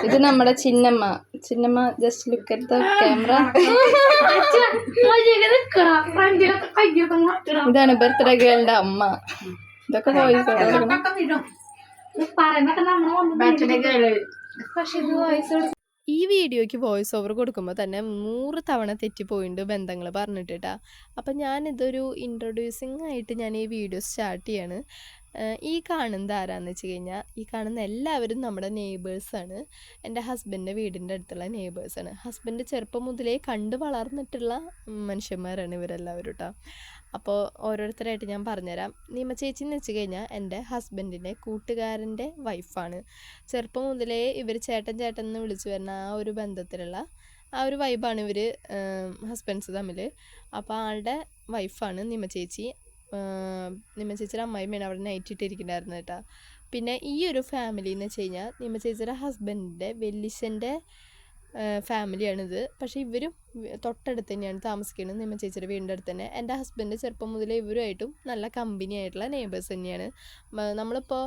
ഇത് നമ്മുടെ Chinnamma. Chinnamma just look at the camera. ഇതാണ് ബർത്ത്ഡേ ഗേളിന്റെ അമ്മ. ഇതൊക്കെ വോയിസ് ഈ വീഡിയോയ്ക്ക് വോയിസ് ഓവർ കൊടുക്കുമ്പോൾ തന്നെ 100 തവണ തെറ്റിപ്പോയിട്ടുണ്ട് ബന്ധങ്ങൾ പറഞ്ഞിട്ടാ. അപ്പം ഞാനിതൊരു ഇൻട്രൊഡ്യൂസിങ് ആയിട്ട് ഞാൻ ഈ വീഡിയോ സ്റ്റാർട്ട് ചെയ്യാണ്. ഈ കാണുന്നത് ആരാന്ന് വെച്ച് കഴിഞ്ഞാൽ ഈ കാണുന്ന എല്ലാവരും നമ്മുടെ നെയ്ബേഴ്സാണ്. എൻ്റെ ഹസ്ബൻഡിൻ്റെ വീടിൻ്റെ അടുത്തുള്ള നെയ്ബേഴ്സാണ്. ഹസ്ബൻഡ് ചെറുപ്പം മുതലേ കണ്ട് വളർന്നിട്ടുള്ള മനുഷ്യന്മാരാണ് ഇവരെല്ലാവരും കേട്ടോ. അപ്പോൾ ഓരോരുത്തരായിട്ട് ഞാൻ പറഞ്ഞുതരാം. നീമ ചേച്ചി എന്ന് വെച്ച് കഴിഞ്ഞാൽ എൻ്റെ ഹസ്ബൻഡിൻ്റെ കൂട്ടുകാരൻ്റെ വൈഫാണ്. ചെറുപ്പം മുതലേ ഇവർ ചേട്ടൻ ചേട്ടൻ എന്ന് വിളിച്ചു വരുന്ന ആ ഒരു ബന്ധത്തിലുള്ള ആ ഒരു വൈബാണ് ഇവർ ഹസ്ബൻഡ്സ് തമ്മിൽ. അപ്പോൾ ആളുടെ വൈഫാണ് നിമ ചേച്ചി. നിമ ചേച്ചിയുടെ അമ്മായിമ്മയാണ് അവിടെ നൈറ്റ് ഇട്ടിരിക്കുന്നുണ്ടായിരുന്നു കേട്ടോ. പിന്നെ ഈ ഒരു ഫാമിലി എന്ന് വെച്ച് കഴിഞ്ഞാൽ നിമ ചേച്ചിയുടെ ഹസ്ബൻഡിൻ്റെ വെല്ലിശൻ്റെ ഫാമിലിയാണിത്. പക്ഷേ ഇവരും തൊട്ടടുത്ത് തന്നെയാണ് താമസിക്കുന്നത്, നിമ ചേച്ചിയുടെ വീടിൻ്റെ അടുത്ത് തന്നെ. എൻ്റെ ഹസ്ബൻഡ് ചെറുപ്പം മുതലേ ഇവരുമായിട്ടും നല്ല കമ്പനി ആയിട്ടുള്ള നെയ്ബേഴ്സ് തന്നെയാണ്. നമ്മളിപ്പോൾ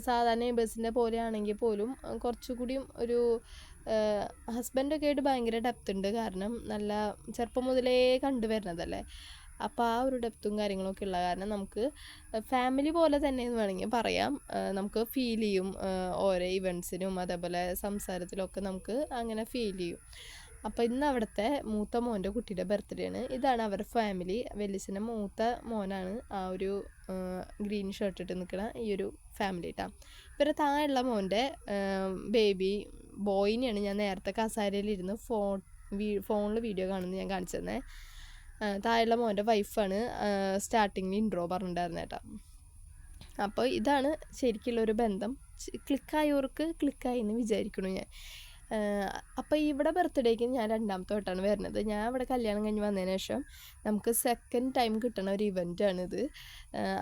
സാധാരണ നെയ്ബേഴ്സിൻ്റെ പോലെ ആണെങ്കിൽ പോലും കുറച്ചുകൂടിയും ഒരു ഹസ്ബൻഡൊക്കെ ആയിട്ട് ഭയങ്കര ഡെപ്ത് ഉണ്ട്. കാരണം നല്ല ചെറുപ്പം മുതലേ കണ്ടുവരുന്നതല്ലേ. അപ്പോൾ ആ ഒരു ഡെപ്തും കാര്യങ്ങളൊക്കെ ഉള്ള കാരണം നമുക്ക് ഫാമിലി പോലെ തന്നെ എന്ന് വേണമെങ്കിൽ പറയാം. നമുക്ക് ഫീൽ ചെയ്യും ഓരോ ഇവൻസിനും അതേപോലെ സംസാരത്തിലൊക്കെ നമുക്ക് അങ്ങനെ ഫീൽ ചെയ്യും. അപ്പോൾ ഇന്ന് അവിടുത്തെ മൂത്ത മോൻ്റെ കുട്ടിയുടെ ബർത്ത്ഡേ ആണ്. ഇതാണ് അവരുടെ ഫാമിലി. വെല്ലിസിൻ്റെ മൂത്ത മോനാണ് ആ ഒരു ഗ്രീൻ ഷർട്ട് ഇട്ട് നിൽക്കുന്ന ഈ ഒരു ഫാമിലി കേട്ടോ. ഇവരുടെ താഴെയുള്ള മോൻ്റെ ബേബി ബോയിനെയാണ് ഞാൻ നേരത്തെ കസാരയിലിരുന്ന് ഫോണിൽ വീഡിയോ കാണുന്നത് ഞാൻ കാണിച്ചു തന്നെ. താഴെയുള്ള മോൻ്റെ വൈഫാണ് സ്റ്റാർട്ടിങ്ങിൽ ഇൻട്രോ പറഞ്ഞിട്ടുണ്ടായിരുന്നു കേട്ടോ. അപ്പോൾ ഇതാണ് ശരിക്കുള്ളൊരു ബന്ധം. ക്ലിക്കായവർക്ക് ക്ലിക്കായി എന്ന് വിചാരിക്കണു ഞാൻ. അപ്പോൾ ഇവിടെ ബർത്ത്ഡേക്ക് ഞാൻ 2ാമത്തെ വട്ടമാണ് വരുന്നത്. ഞാൻ ഇവിടെ കല്യാണം കഴിഞ്ഞ് വന്നതിന് ശേഷം നമുക്ക് സെക്കൻഡ് ടൈം കിട്ടണ ഒരു ഇവൻ്റാണിത്.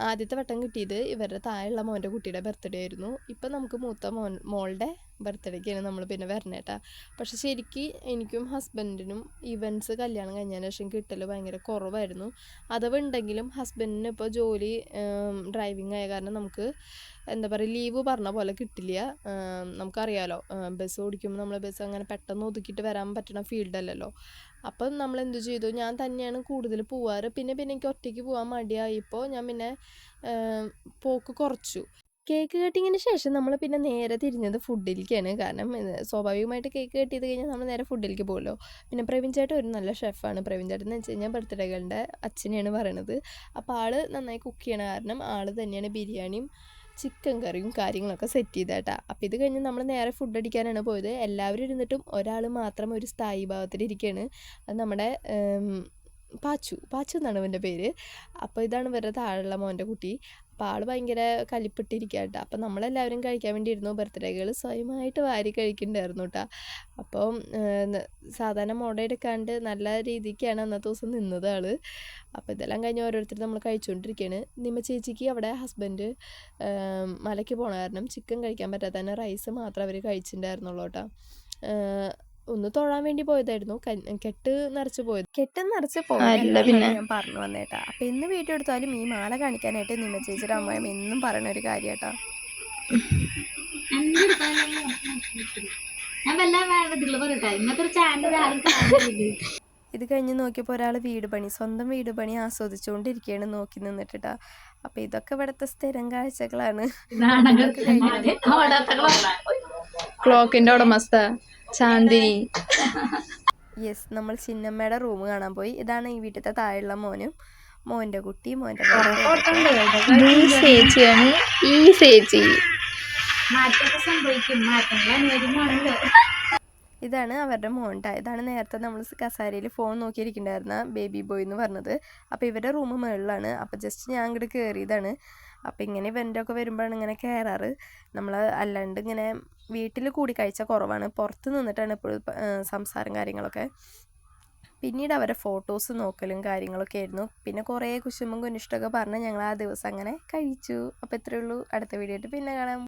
ആദ്യത്തെ വട്ടം കിട്ടിയത് ഇവരുടെ താഴെയുള്ള മോൻ്റെ കുട്ടിയുടെ ബർത്ത്ഡേ ആയിരുന്നു. ഇപ്പം നമുക്ക് മൂത്ത മോളുടെ ബർത്ത്ഡേക്കാണ് നമ്മൾ പിന്നെ വരണേട്ടാ. പക്ഷെ ശരിക്കും എനിക്കും ഹസ്ബൻഡിനും ഇവൻറ്റ്സ് കല്യാണം കഴിഞ്ഞതിന് ശേഷം കിട്ടൽ ഭയങ്കര കുറവായിരുന്നു. അഥവാ ഉണ്ടെങ്കിലും ഹസ്ബൻഡിന് ഇപ്പോൾ ജോലി ഡ്രൈവിംഗ് ആയ കാരണം നമുക്ക് എന്താ പറയുക ലീവ് പറഞ്ഞ പോലെ കിട്ടില്ല. നമുക്കറിയാലോ ബസ് ഓടിക്കുമ്പോൾ നമ്മൾ ബസ് അങ്ങനെ പെട്ടെന്ന് ഒതുക്കിയിട്ട് വരാൻ പറ്റുന്ന ഫീൽഡല്ലല്ലോ. അപ്പം നമ്മൾ എന്ത് ചെയ്തു, ഞാൻ തന്നെയാണ് കൂടുതൽ പോവാറ്. പിന്നെ എനിക്ക് ഒറ്റയ്ക്ക് പോകാൻ മടിയായിപ്പോൾ ഞാൻ പിന്നെ പോക്ക് കുറച്ചു. കേക്ക് കട്ടിങ്ങിന് ശേഷം നമ്മൾ പിന്നെ നേരെ തിരിഞ്ഞത് ഫുഡിലേക്കാണ്. കാരണം സ്വാഭാവികമായിട്ട് കേക്ക് കട്ട് ചെയ്ത് കഴിഞ്ഞാൽ നമ്മൾ നേരെ ഫുഡിലേക്ക് പോകുമല്ലോ. പിന്നെ പ്രവീൺ ചേട്ടൻ ഒരു നല്ല ഷെഫാണ്. പ്രവീൺ ചേട്ടൻ എന്ന് വെച്ച് കഴിഞ്ഞാൽ ബർത്ത്ഡേകളുടെ അച്ഛനെയാണ് പറയണത്. അപ്പോൾ ആൾ നന്നായി കുക്ക് ചെയ്യണ കാരണം ആൾ തന്നെയാണ് ബിരിയാണിയും ചിക്കൻ കറിയും കാര്യങ്ങളൊക്കെ സെറ്റ് ചെയ്തേട്ടാ. അപ്പോൾ ഇത് കഴിഞ്ഞ് നമ്മൾ നേരെ ഫുഡ് അടിക്കാനാണ് പോയത്. എല്ലാവരും ഇരുന്നിട്ടും ഒരാൾ മാത്രം ഒരു സ്ഥായി ഭാഗത്തിലിരിക്കുകയാണ്. അത് നമ്മുടെ പാച്ചു എന്നാണ് അവൻ്റെ പേര്. അപ്പോൾ ഇതാണ് ഇവരുടെ താഴെയുള്ള മോൻ്റെ കുട്ടി. അപ്പോൾ ആൾ ഭയങ്കര കലിപ്പിട്ടിരിക്കുക കേട്ടോ. അപ്പോൾ നമ്മളെല്ലാവരും കഴിക്കാൻ വേണ്ടി ഇരുന്നു. ബർത്ത്ഡേകൾ സ്വയമായിട്ട് വാരി കഴിക്കുന്നുണ്ടായിരുന്നു കേട്ടോ. അപ്പോൾ സാധാരണ മുട എടുക്കാണ്ട് നല്ല രീതിക്കാണ് അന്നത്തെ ദിവസം നിന്നത് ആൾ. അപ്പോൾ ഇതെല്ലാം കഴിഞ്ഞ് ഓരോരുത്തർ നമ്മൾ കഴിച്ചുകൊണ്ടിരിക്കുകയാണ്. നിമ ചേച്ചിക്ക് അവിടെ ഹസ്ബൻഡ് മലയ്ക്ക് പോകണ കാരണം ചിക്കൻ കഴിക്കാൻ പറ്റാത്ത തന്നെ റൈസ് മാത്രമേ അവർ കഴിച്ചിട്ടുണ്ടായിരുന്നുള്ളൂ കേട്ടോ. ഒന്ന് തൊഴാൻ വേണ്ടി പോയതായിരുന്നു. കെട്ട് നിറച്ച് പോയതല്ല പിന്നെ ഞാൻ പറഞ്ഞു വന്നേട്ടാ. അപ്പം എന്ന് വീഡിയോ എടുത്താലും ഈ മാല കാണിക്കാനായിട്ട് നിമ ചേച്ചിയുടെ അമ്മയും എന്നും പറയണ ഒരു കാര്യാട്ടാ. ഇത് കഴിഞ്ഞ് നോക്കിയപ്പോൾ ഒരാൾ സ്വന്തം വീട് പണി ആസ്വദിച്ചുകൊണ്ടിരിക്കുകയാണ് നോക്കി നിന്നിട്ടാ. അപ്പം ഇതൊക്കെ ഇവിടുത്തെ സ്ഥിരം കാഴ്ചകളാണ്. ക്ലോക്കിന്റെ ഉടമസ്ഥ ചാന്ദിനി. യെസ്, നമ്മൾ ചിന്നമ്മയുടെ റൂം കാണാൻ പോയി. ഇതാണ് ഈ വീട്ടിലത്തെ താഴെയുള്ള മോൻ്റെ കുട്ടി, മോൻ്റെ ചേച്ചിയാണ് ഈ ചേച്ചി. ഇതാണ് അവരുടെ മോണ്ട. ഇതാണ് നേരത്തെ നമ്മൾ കസാരയിൽ ഫോൺ നോക്കിയിരിക്കണ്ടായിരുന്ന ബേബി ബോയ് എന്ന് പറഞ്ഞത്. അപ്പോൾ ഇവരുടെ റൂം മുകളിലാണ്. അപ്പോൾ ജസ്റ്റ് ഞാൻ ഇങ്ങോട്ട് കയറിയതാണ്. അപ്പോൾ ഇങ്ങനെ ഇവൻ്റൊക്കെ വരുമ്പോഴാണ് ഇങ്ങനെ കയറാറ്. നമ്മൾ അല്ലാണ്ട് ഇങ്ങനെ വീട്ടിൽ കൂടി കഴിച്ച കുറവാണ്. പുറത്ത് നിന്നിട്ടാണ് എപ്പോഴും സംസാരം കാര്യങ്ങളൊക്കെ. പിന്നീട് അവരെ ഫോട്ടോസ് നോക്കലും കാര്യങ്ങളൊക്കെ ആയിരുന്നു. പിന്നെ കുറേ കുശുമ്പും കുനിഷ്ടമൊക്കെ പറഞ്ഞ് ഞങ്ങൾ ആ ദിവസം അങ്ങനെ കഴിച്ചു. അപ്പോൾ ഇത്രയേ ഉള്ളൂ. അടുത്ത വീഡിയോ ആയിട്ട് പിന്നെ കാണാം.